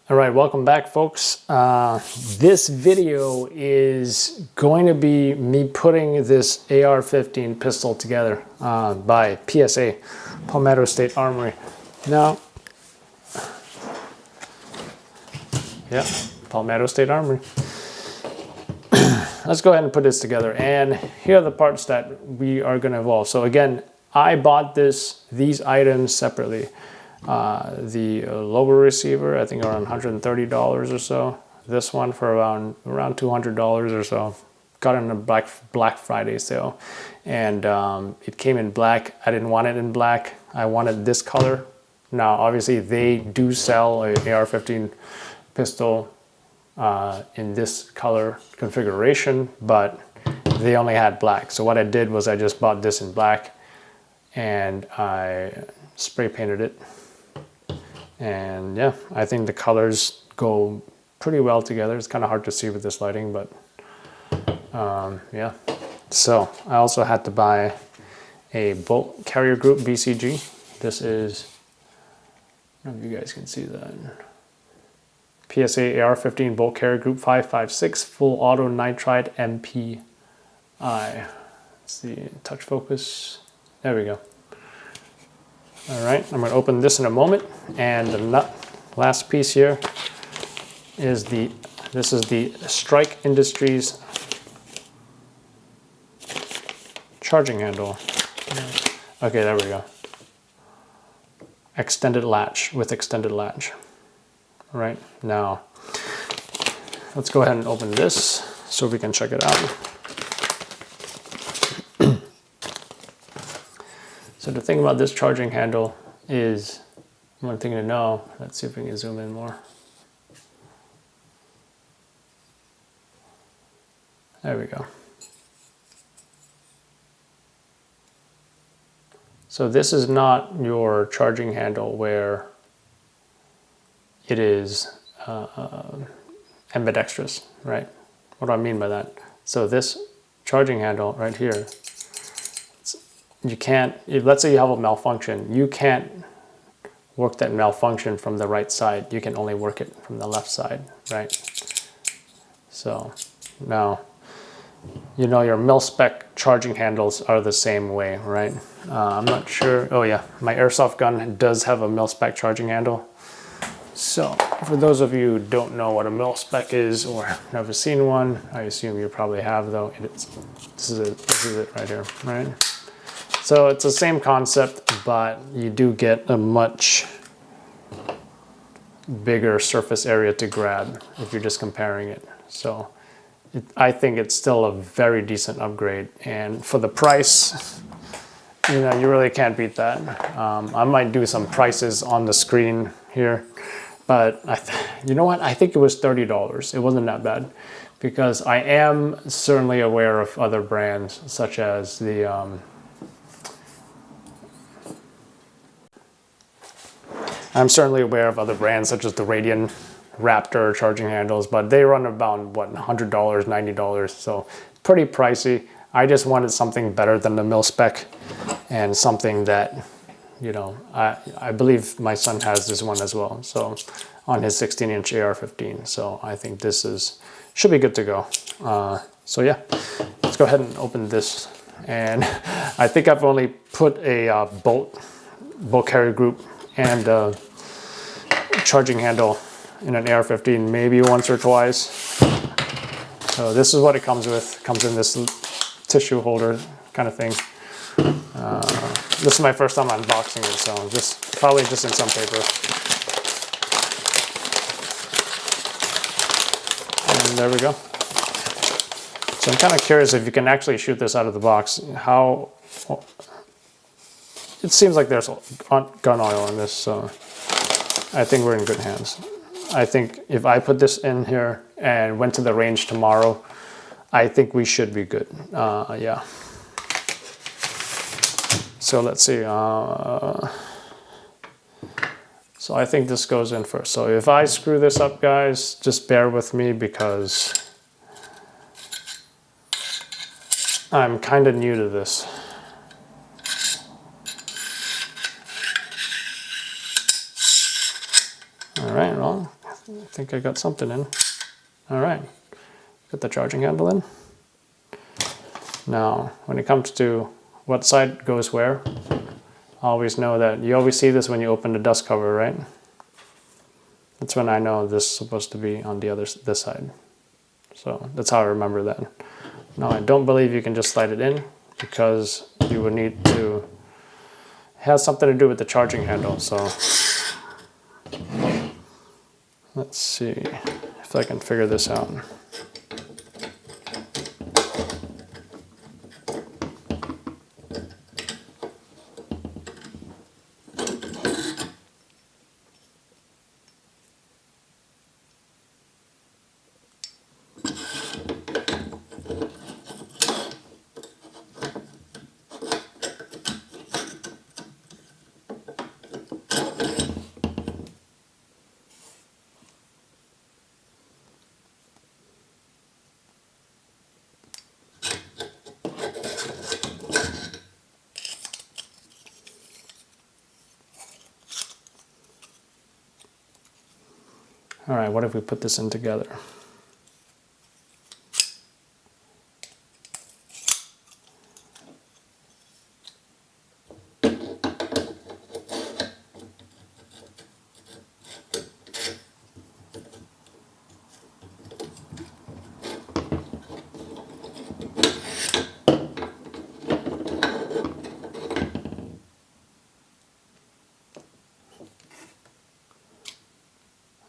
All right, welcome back, folks. This video is going to be me putting this AR-15 pistol together by PSA, Palmetto State Armory. Now, yeah, Palmetto State Armory. Let's go ahead and put this together. And here are the parts that we are going to involve. So again, I bought these items separately. The lower receiver, I think around $130 or so. This one for around $200 or so. Got it in a Black Friday sale, and it came in black. I didn't want it in black. I wanted this color. Now, obviously, they do sell a AR-15 pistol in this color configuration, but they only had black. So what I did was I just bought this in black, and I spray painted it. And yeah, I think the colors go pretty well together. It's kind of hard to see with this lighting, but yeah. So I also had to buy a bolt carrier group BCG. This is, I don't know if you guys can see that. PSA AR-15 bolt carrier group 556 full auto nitride MPI. Let's see, touch focus. There we go. All right, I'm going to open this in a moment, and the last piece here is this is the Strike Industries charging handle. Okay, there we go. Extended latch with extended latch. All right, now let's go ahead and open this so we can check it out. So the thing about this charging handle is, one thing to know, let's see if we can zoom in more. There we go. So this is not your charging handle where it is ambidextrous, right? What do I mean by that? So this charging handle right here, you can't, let's say you have a malfunction, you can't work that malfunction from the right side. You can only work it from the left side, right? So now, you know your mil-spec charging handles are the same way, right? I'm not sure. Oh yeah, my airsoft gun does have a mil-spec charging handle. So for those of you who don't know what a mil-spec is or never seen one, I assume you probably have though. This is it right here, right? So it's the same concept, but you do get a much bigger surface area to grab if you're just comparing it. So I think it's still a very decent upgrade. And for the price, you know, you really can't beat that. I might do some prices on the screen here, but you know what? I think it was $30. It wasn't that bad, because I am certainly aware of other brands such as the I'm certainly aware of other brands such as the Radian Raptor charging handles, but they run about, what, $100, $90, so pretty pricey. I just wanted something better than the mil-spec, and something that, you know, I believe my son has this one as well, so on his 16-inch AR-15, so I think this should be good to go. So yeah, let's go ahead and open this, and I think I've only put a bolt carrier group and charging handle in an AR-15 maybe once or twice. So this is what it comes with. It comes in this tissue holder kind of thing. This is my first time unboxing it, so probably just in some paper. And there we go. So I'm kind of curious if you can actually shoot this out of the box. It seems like there's gun oil in this, so I think we're in good hands. I think if I put this in here and went to the range tomorrow, I think we should be good. Yeah. So let's see. So I think this goes in first. So if I screw this up, guys, just bear with me, because I'm kind of new to this. All right, well, I think I got something in. All right, got the charging handle in. Now, when it comes to what side goes where, always know that you always see this when you open the dust cover, right? That's when I know this is supposed to be on this side. So that's how I remember that. Now, I don't believe you can just slide it in because you would need to, it has something to do with the charging handle. So let's see if I can figure this out. All right, what if we put this in together?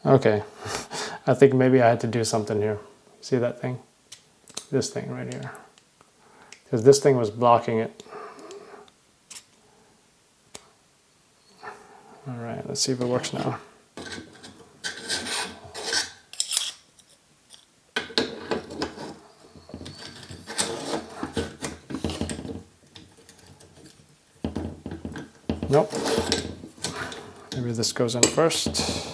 Okay, I think maybe I had to do something here. See that thing? This thing right here. Because this thing was blocking it. All right, let's see if it works now. Nope. Maybe this goes in first.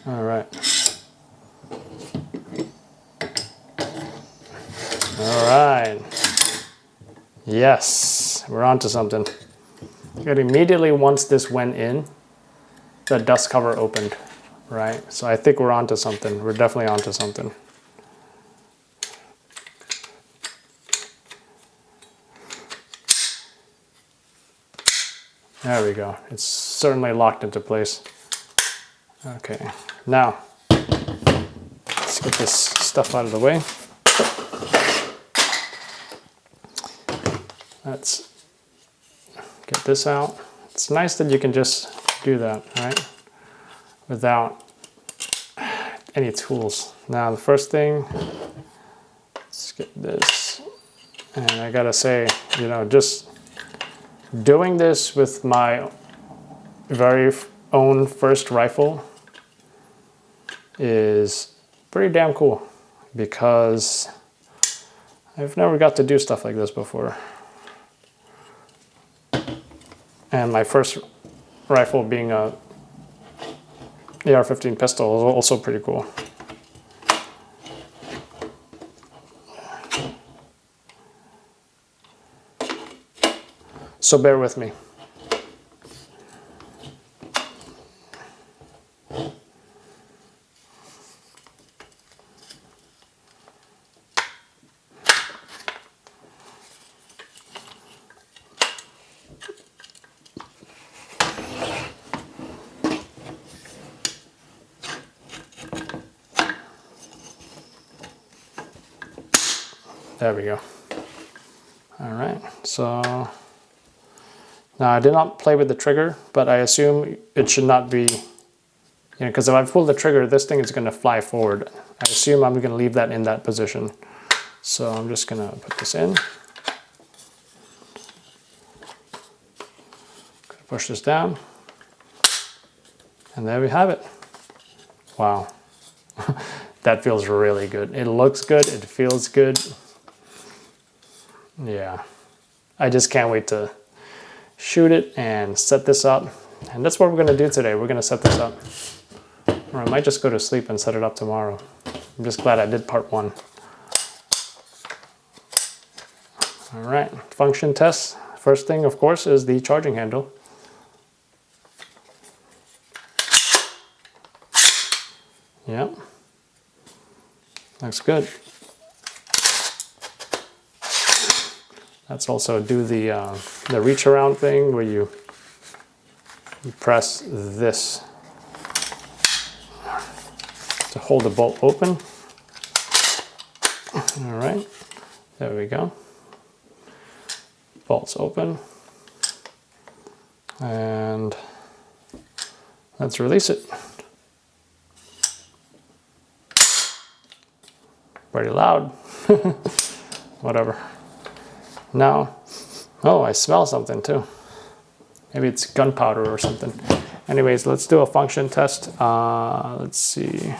All right. All right. Yes, we're on to something. Good. Immediately once this went in, the dust cover opened, right? So I think we're on to something. We're definitely on to something. There we go. It's certainly locked into place. Okay, now let's get this stuff out of the way. Let's get this out. It's nice that you can just do that, right? Without any tools. Now the first thing, let's get this. And I gotta say, you know, just doing this with my very own first rifle is pretty damn cool because I've never got to do stuff like this before. And my first rifle being a AR-15 pistol is also pretty cool. So bear with me. There we go. All right, so now I did not play with the trigger, but I assume it should not be, you know, because if I pull the trigger, this thing is going to fly forward. I assume I'm going to leave that in that position. So I'm just going to put this in. Push this down. And there we have it. Wow. That feels really good. It looks good. It feels good. Yeah. I just can't wait to shoot it and set this up. And that's what we're going to do today. We're going to set this up. Or I might just go to sleep and set it up tomorrow. I'm just glad I did part one. All right, function test. First thing, of course, is the charging handle. Yep, looks good. Let's also do the reach around thing where you press this to hold the bolt open. All right, there we go. Bolt's open. And let's release it. Pretty loud. Whatever. Now, oh, I smell something too. Maybe it's gunpowder or something. Anyways, let's do a function test. Let's see.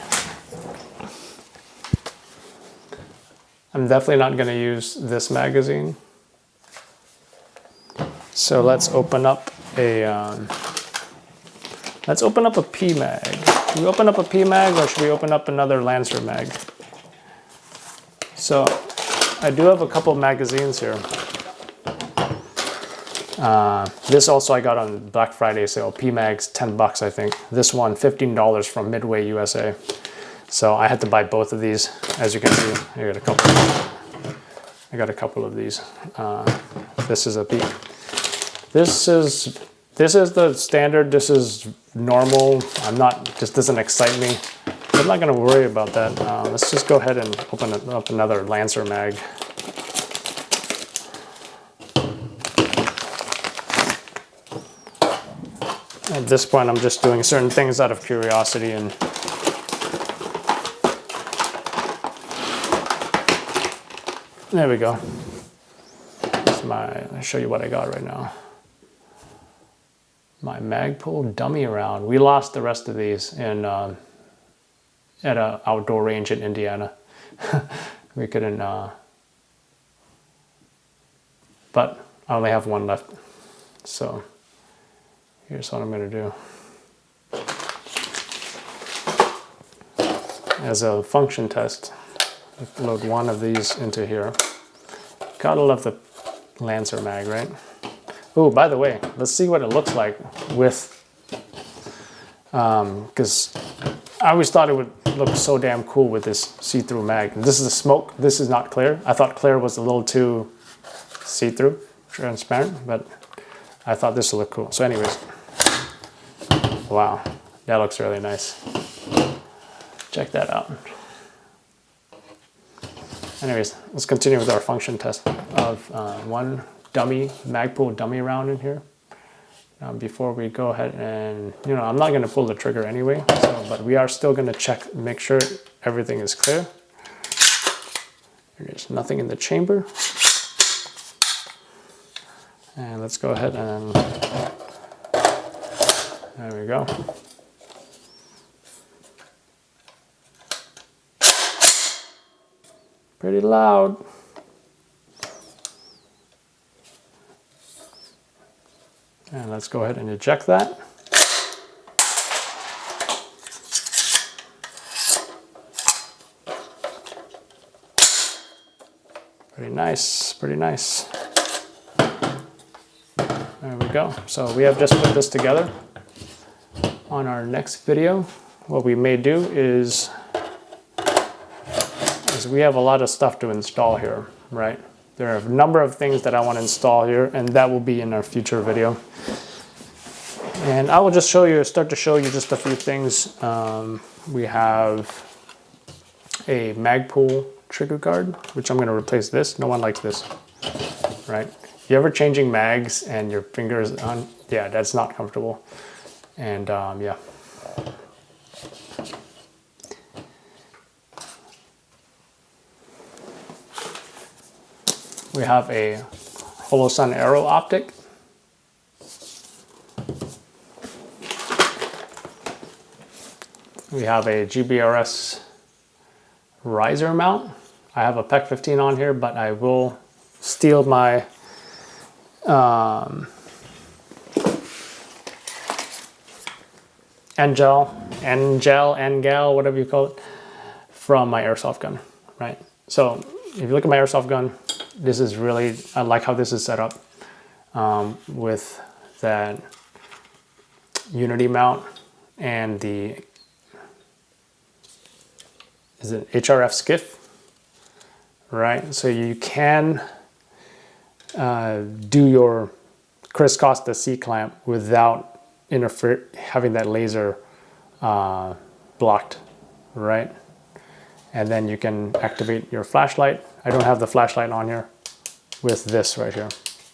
I'm definitely not going to use this magazine. So let's open up a P mag. Should we open up a P mag or should we open up another Lancer mag? So I do have a couple magazines here. This also I got on Black Friday sale. P mags, 10 bucks I think. This one, $15 from Midway USA. So I had to buy both of these. As you can see, I got a couple of these. This is a P. This is the standard. This is normal. This doesn't excite me. I'm not going to worry about that. Let's just go ahead and open up another Lancer mag. At this point, I'm just doing certain things out of curiosity and there we go. I'll show you what I got right now. My Magpul dummy round. We lost the rest of these in at an outdoor range in Indiana. We couldn't, but I only have one left. So here's what I'm gonna do. As a function test, load one of these into here. Gotta love the Lancer mag, right? Oh, by the way, let's see what it looks like with, because I always thought it would look so damn cool with this see-through mag. This is a smoke, this is not clear. I thought clear was a little too see-through, transparent, but I thought this would look cool. So anyways, wow, that looks really nice. Check that out. Anyways, let's continue with our function test of one dummy, Magpul dummy round in here. Before we go ahead and, I'm not going to pull the trigger anyway, but we are still going to check, make sure everything is clear. There's nothing in the chamber. And let's go ahead and, there we go. Pretty loud. And let's go ahead and eject that. Pretty nice, pretty nice. There we go. So we have just put this together. On our next video, what we may do is we have a lot of stuff to install here, right? There are a number of things that I want to install here, and that will be in our future video. And I will just start to show you just a few things. We have a Magpul trigger guard, which I'm going to replace this. No one likes this, right? You ever changing mags and your fingers on? Yeah, that's not comfortable. And yeah. We have a Holosun Aero optic. We have a GBRS riser mount. I have a PEC 15 on here, but I will steal my Angel, whatever you call it, from my airsoft gun, right? So if you look at my airsoft gun, This is really, I like how this is set up with that unity mount and the, is it HRF skiff, right? So you can do your crisscross the C-clamp without having that laser blocked, right? And then you can activate your flashlight. I don't have the flashlight on here with this right here.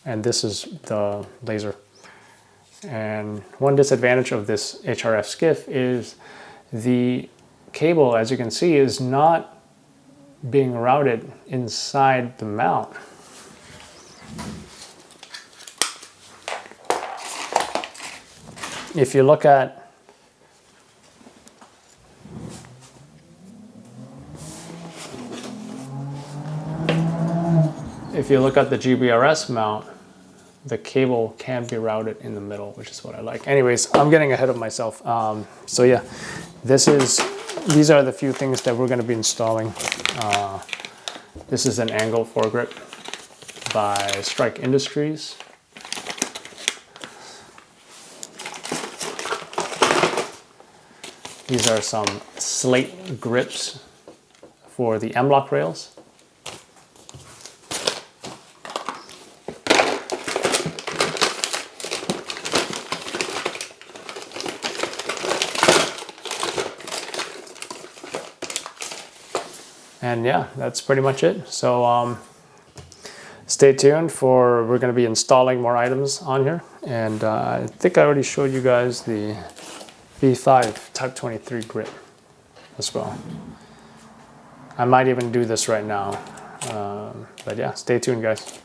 And this is the laser. And one disadvantage of this HRF skiff is the cable, as you can see, is not being routed inside the mount. If you look at the GBRS mount, the cable can be routed in the middle, which is what I like. Anyways, I'm getting ahead of myself. So yeah, these are the few things that we're going to be installing. This is an angle foregrip by Strike Industries. These are some slate grips for the M-LOK rails. And yeah, that's pretty much it. So stay tuned we're going to be installing more items on here. And I think I already showed you guys the V5 Type 23 grip as well. I might even do this right now. But yeah, stay tuned, guys.